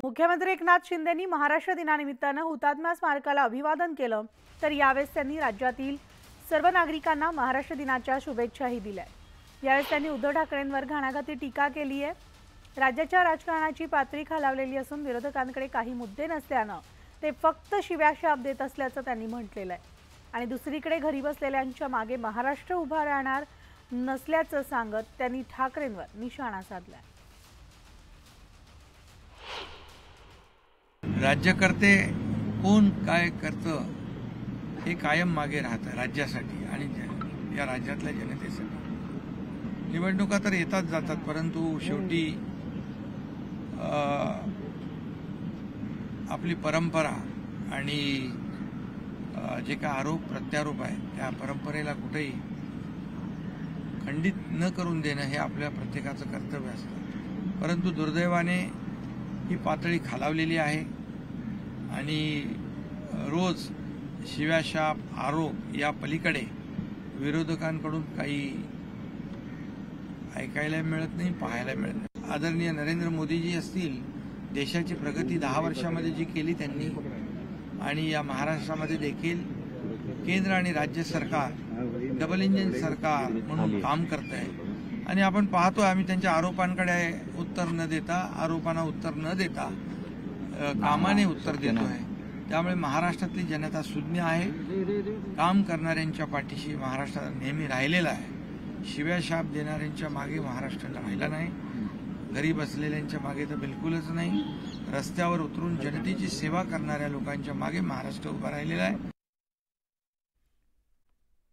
मुख्यमंत्री एकनाथ शिंदेंनी महाराष्ट्र दिनानिमित्तानं हुतात्मा स्मारकाला अभिवादन केलं। तर यावेळेस त्यांनी राज्यातील सर्व नागरिकांना महाराष्ट्र दिनाच्या शुभेच्छाही दिल्या। यावेळेस त्यांनी उद्धव ठाकरेंवर घणाघाती टीका केली आहे। राज्याच्या राजकारणाची पातळी खालावलेली असून विरोधकांकडे काही मुद्दे नसल्यानं ते फक्त शिव्याशाप देत असल्याचं त्यांनी म्हटलेलं आहे। आणि दुसरीकडे घरी बसलेल्यांच्या मागे महाराष्ट्र उभा राहणार नसल्याचं सांगत त्यांनी ठाकरेंवर निशाणा साधलाय। राज्यकर्ते कोण काय करतं हे कायम मागे राहतं राज्यासाठी आणि या राज्यातल्या जनतेसाठी। निवडणुका तर येतात जातात, परंतु शेवटी आपली परंपरा आणि जे काय आरोप प्रत्यारोप आहे त्या परंपरेला कुठेही खंडित न करून देणं हे आपल्या प्रत्येकाचं कर्तव्य असतं। परंतु दुर्दैवाने ही पातळी खालावलेली आहे आणि रोज शिव्याशाप आरोप या पलीकडे विरोधकांकडून काही ऐकायला मिळत नाही, पाहायला मिळत नाही। आदरणीय नरेंद्र मोदीजी असतील, देशाची प्रगती 10 वर्षामध्ये जी केली त्यांनी, आणि या महाराष्ट्रामध्ये देखील केंद्र आणि राज्य सरकार डबल इंजिन सरकार म्हणून काम करत आहे। आणि आपण पाहतो आम्ही त्यांच्या आरोपांकडे उत्तर न देता, आरोपांना उत्तर न देता कामाने उत्तर देतोय। त्यामुळे महाराष्ट्रातली जनता सुज्ञ आहे, काम करणाऱ्यांच्या पाठीशी महाराष्ट्र नेहमी राहिलेला आहे। शिव्याशाप देणाऱ्यांच्या मागे महाराष्ट्राला राहिला नाही, घरी बसलेल्यांच्या मागे तर बिलकुलच नाही। रस्त्यावर उतरून जनतेची सेवा करणाऱ्या लोकांच्या मागे महाराष्ट्र उभा राहिलेला आहे।